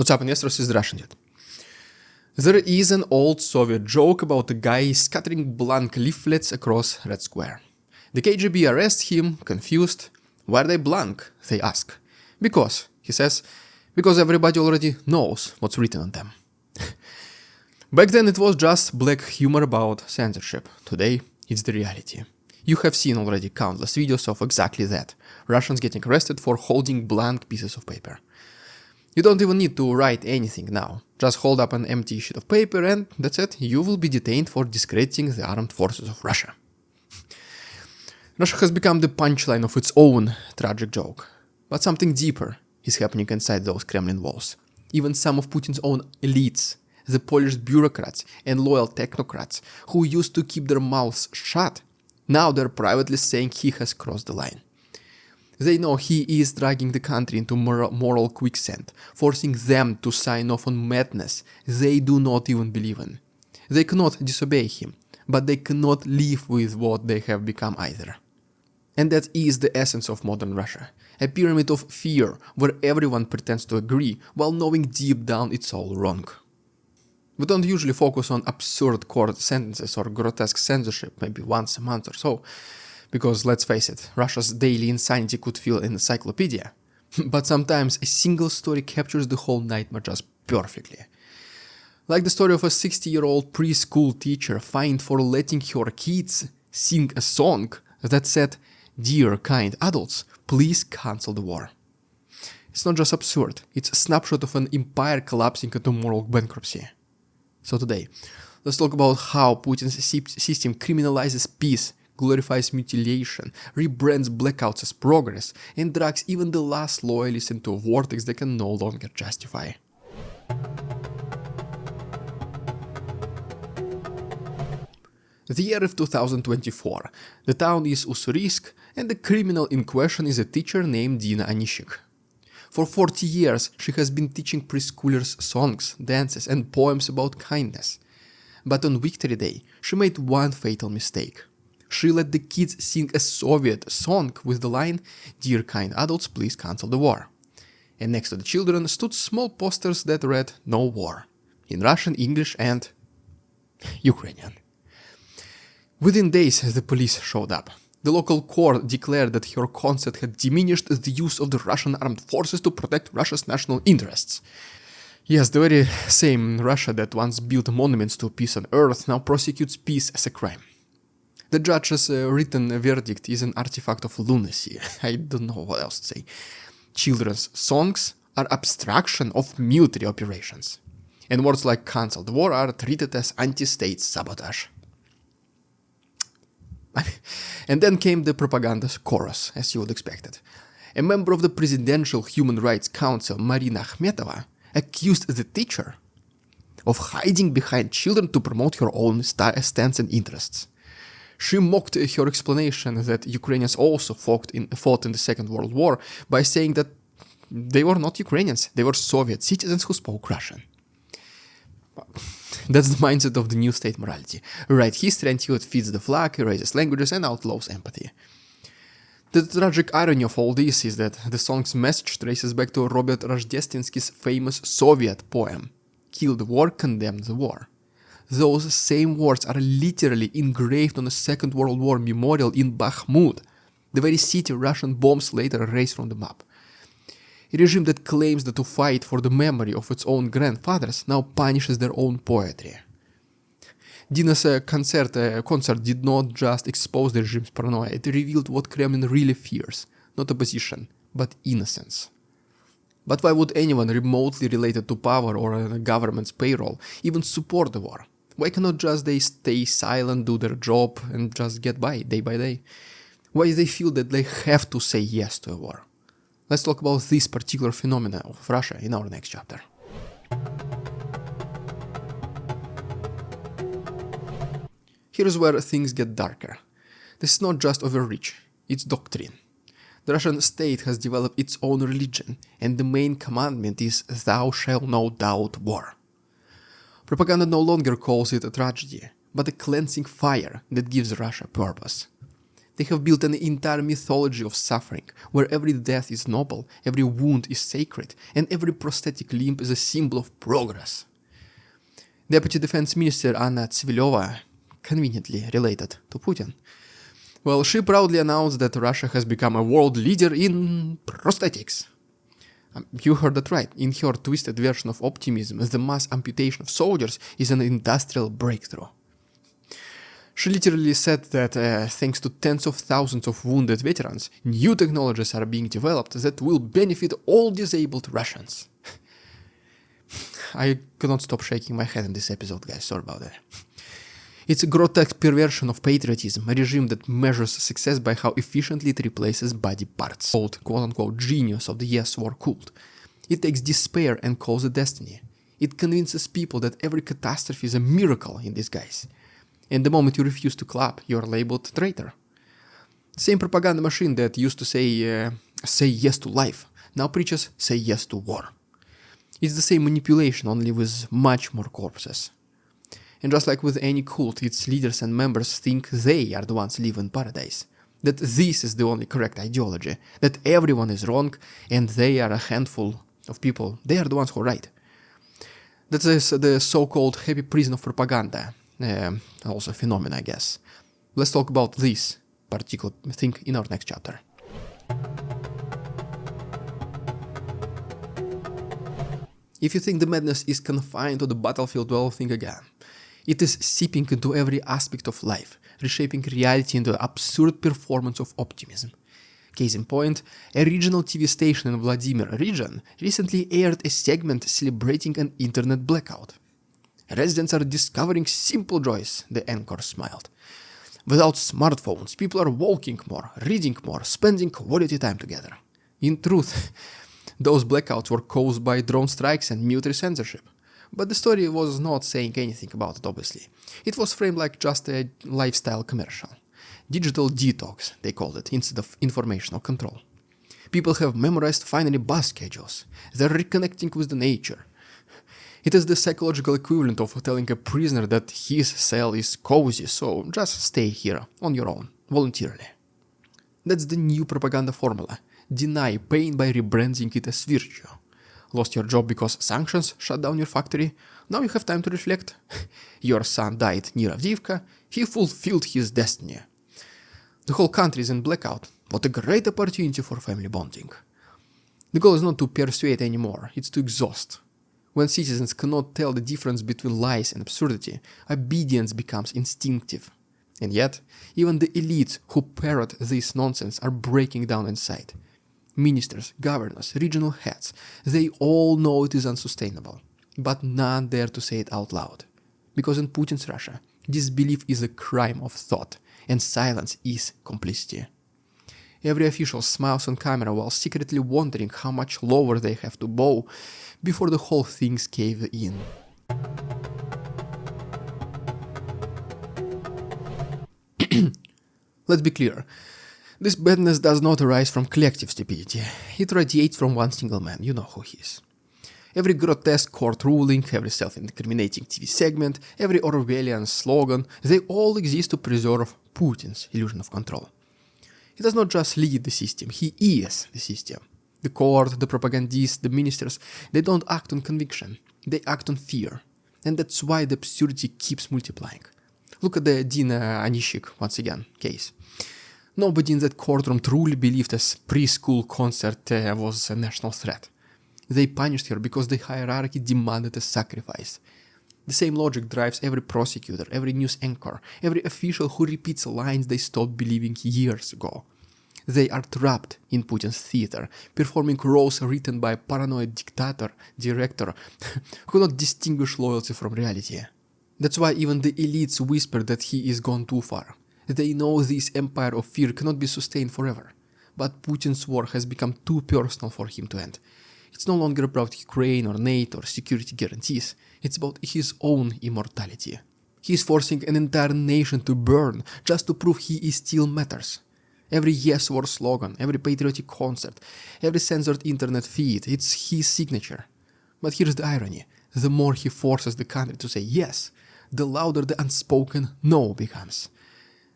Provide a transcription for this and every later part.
What's up, investors? Is the Russian yet? There is an old Soviet joke about a guy scattering blank leaflets across Red Square. The KGB arrests him, confused. Why are they blank? They ask. Because, he says, because everybody already knows what's written on them. Back then it was just black humor about censorship. Today it's the reality. You have seen already countless videos of exactly that. Russians getting arrested for holding blank pieces of paper. You don't even need to write anything now. Just hold up an empty sheet of paper and that's it. You will be detained for discrediting the armed forces of Russia. Russia has become the punchline of its own tragic joke. But something deeper is happening inside those Kremlin walls. Even some of Putin's own elites, the Polish bureaucrats and loyal technocrats who used to keep their mouths shut, now they're privately saying he has crossed the line. They know he is dragging the country into moral quicksand, forcing them to sign off on madness they do not even believe in. They cannot disobey him, but they cannot live with what they have become either. And that is the essence of modern Russia, a pyramid of fear where everyone pretends to agree while knowing deep down it's all wrong. We don't usually focus on absurd court sentences or grotesque censorship maybe once a month or so, because let's face it, Russia's daily insanity could fill an encyclopedia. But sometimes a single story captures the whole nightmare just perfectly. Like the story of a 60-year-old preschool teacher fined for letting her kids sing a song that said, "Dear kind adults, please cancel the war." It's not just absurd, it's a snapshot of an empire collapsing into moral bankruptcy. So today, let's talk about how Putin's system criminalizes peace, glorifies mutilation, rebrands blackouts as progress, and drags even the last loyalists into a vortex they can no longer justify. The year of 2024. The town is Ussurisk, and the criminal in question is a teacher named Dina Anishik. For 40 years, she has been teaching preschoolers songs, dances, and poems about kindness. But on Victory Day, she made one fatal mistake. She let the kids sing a Soviet song with the line, "Dear kind adults, please cancel the war." And next to the children stood small posters that read "No war" in Russian, English, and Ukrainian. Within days, the police showed up. The local court declared that her concert had diminished the use of the Russian armed forces to protect Russia's national interests. Yes, the very same Russia that once built monuments to peace on earth now prosecutes peace as a crime. The judge's written verdict is an artifact of lunacy. I don't know what else to say. Children's songs are abstraction of military operations. And words like "cancel the war" are treated as anti-state sabotage. And then came the propaganda chorus, as you would expect it. A member of the Presidential Human Rights Council, Marina Akhmetova, accused the teacher of hiding behind children to promote her own stance and interests. She mocked her explanation that Ukrainians also fought in the Second World War by saying that they were not Ukrainians, they were Soviet citizens who spoke Russian. That's the mindset of the new state morality. Write history until it fits the flag, erases languages, and outlaws empathy. The tragic irony of all this is that the song's message traces back to Robert Rozhdestinsky's famous Soviet poem, "Kill the war, condemn the war." Those same words are literally engraved on a Second World War memorial in Bakhmut, the very city Russian bombs later erased from the map. A regime that claims that to fight for the memory of its own grandfathers now punishes their own poetry. Dina's concert did not just expose the regime's paranoia, it revealed what Kremlin really fears, not opposition, but innocence. But why would anyone remotely related to power or on a government's payroll even support the war? Why cannot just they stay silent, do their job, and just get by day by day? Why do they feel that they have to say yes to a war? Let's talk about this particular phenomenon of Russia in our next chapter. Here's where things get darker. This is not just overreach, it's doctrine. The Russian state has developed its own religion, and the main commandment is "Thou shalt not doubt war." Propaganda no longer calls it a tragedy, but a cleansing fire that gives Russia purpose. They have built an entire mythology of suffering, where every death is noble, every wound is sacred, and every prosthetic limb is a symbol of progress. Deputy Defense Minister Anna Tsiviliova, conveniently related to Putin, well, she proudly announced that Russia has become a world leader in prosthetics. You heard that right. In her twisted version of optimism, the mass amputation of soldiers is an industrial breakthrough. She literally said that thanks to tens of thousands of wounded veterans, new technologies are being developed that will benefit all disabled Russians. I could not stop shaking my head in this episode, guys. Sorry about that. It's a grotesque perversion of patriotism, a regime that measures success by how efficiently it replaces body parts. Old quote-unquote genius of the yes war cult. It takes despair and calls it destiny. It convinces people that every catastrophe is a miracle in disguise. And the moment you refuse to clap, you're labeled traitor. Same propaganda machine that used to say yes to life, now preaches say yes to war. It's the same manipulation, only with much more corpses. And just like with any cult, its leaders and members think they are the ones living in paradise. That this is the only correct ideology. That everyone is wrong and they are a handful of people. They are the ones who are right. That is the so-called happy prison of propaganda. Also a phenomenon, I guess. Let's talk about this particular thing in our next chapter. If you think the madness is confined to the battlefield, well, think again. It is seeping into every aspect of life, reshaping reality into an absurd performance of optimism. Case in point, a regional TV station in Vladimir region recently aired a segment celebrating an internet blackout. Residents are discovering simple joys, the anchor smiled. Without smartphones, people are walking more, reading more, spending quality time together. In truth, those blackouts were caused by drone strikes and military censorship. But the story was not saying anything about it, obviously. It was framed like just a lifestyle commercial. Digital detox, they called it, instead of informational control. People have memorized finally bus schedules. They're reconnecting with the nature. It is the psychological equivalent of telling a prisoner that his cell is cozy, so just stay here on your own, voluntarily. That's the new propaganda formula. Deny pain by rebranding it as virtue. Lost your job because sanctions shut down your factory? Now you have time to reflect. Your son died near Avdiivka. He fulfilled his destiny. The whole country is in blackout. What a great opportunity for family bonding. The goal is not to persuade anymore, it's to exhaust. When citizens cannot tell the difference between lies and absurdity, obedience becomes instinctive. And yet, even the elites who parrot this nonsense are breaking down inside. Ministers, governors, regional heads, they all know it is unsustainable, but none dare to say it out loud. Because in Putin's Russia, disbelief is a crime of thought, and silence is complicity. Every official smiles on camera while secretly wondering how much lower they have to bow before the whole thing's cave in. Let's be clear. This badness does not arise from collective stupidity. It radiates from one single man, you know who he is. Every grotesque court ruling, every self-incriminating TV segment, every Orwellian slogan, they all exist to preserve Putin's illusion of control. He does not just lead the system, he is the system. The court, the propagandists, the ministers, they don't act on conviction, they act on fear. And that's why the absurdity keeps multiplying. Look at the Dina Anishik, once again, case. Nobody in that courtroom truly believed a preschool concert was a national threat. They punished her because the hierarchy demanded a sacrifice. The same logic drives every prosecutor, every news anchor, every official who repeats lines they stopped believing years ago. They are trapped in Putin's theater, performing roles written by a paranoid dictator, director, who cannot distinguish loyalty from reality. That's why even the elites whisper that he is gone too far. They know this empire of fear cannot be sustained forever. But Putin's war has become too personal for him to end. It's no longer about Ukraine or NATO or security guarantees. It's about his own immortality. He is forcing an entire nation to burn just to prove he still matters. Every yes war slogan, every patriotic concert, every censored internet feed, it's his signature. But here's the irony. The more he forces the country to say yes, the louder the unspoken no becomes.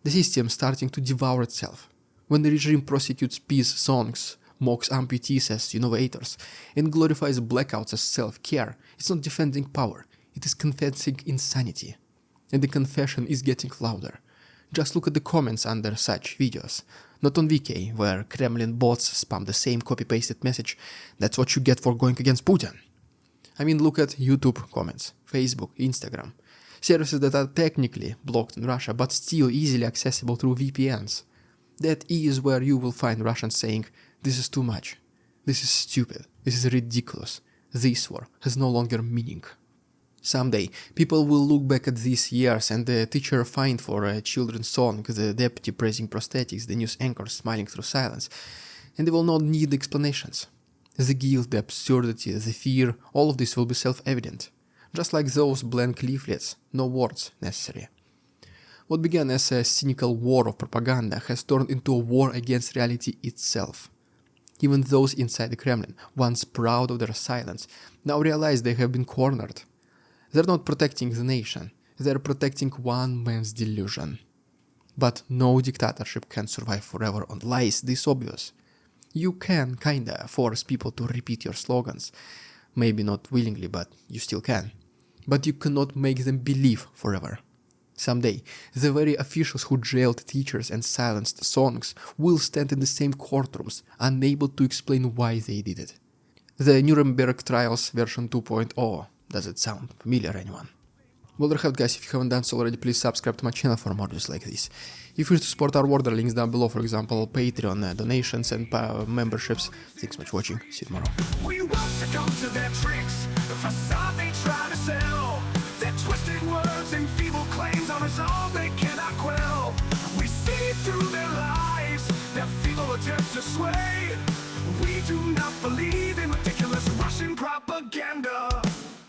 The system starting to devour itself. When the regime prosecutes peace songs, mocks amputees as innovators, and glorifies blackouts as self-care, it's not defending power, it is confessing insanity. And the confession is getting louder. Just look at the comments under such videos. Not on VK, where Kremlin bots spam the same copy-pasted message, "That's what you get for going against Putin." I mean, look at YouTube comments, Facebook, Instagram. Services that are technically blocked in Russia, but still easily accessible through VPNs. That is where you will find Russians saying, "This is too much. This is stupid. This is ridiculous. This war has no longer meaning." Someday, people will look back at these years and the teacher fined for a children's song, the deputy praising prosthetics, the news anchor smiling through silence, and they will not need explanations. The guilt, the absurdity, the fear, all of this will be self-evident. Just like those blank leaflets, no words necessary. What began as a cynical war of propaganda has turned into a war against reality itself. Even those inside the Kremlin, once proud of their silence, now realize they have been cornered. They're not protecting the nation, they're protecting one man's delusion. But no dictatorship can survive forever on lies this obvious. You can kinda force people to repeat your slogans, maybe not willingly, but you still can. But you cannot make them believe forever. Someday, the very officials who jailed teachers and silenced songs will stand in the same courtrooms, unable to explain why they did it. The Nuremberg trials version 2.0. Does it sound familiar, anyone? Well, there have guys, if you haven't done so already, please subscribe to my channel for more videos like this. If you wish to support our work, there are links down below, for example, Patreon, donations and memberships. Thanks so much for watching, see you tomorrow. We won't succumb to their tricks, the facade they try to sell. Their twisted words and feeble claims on us all they cannot quell. We see through their lies, their feeble attempts to sway. We do not believe in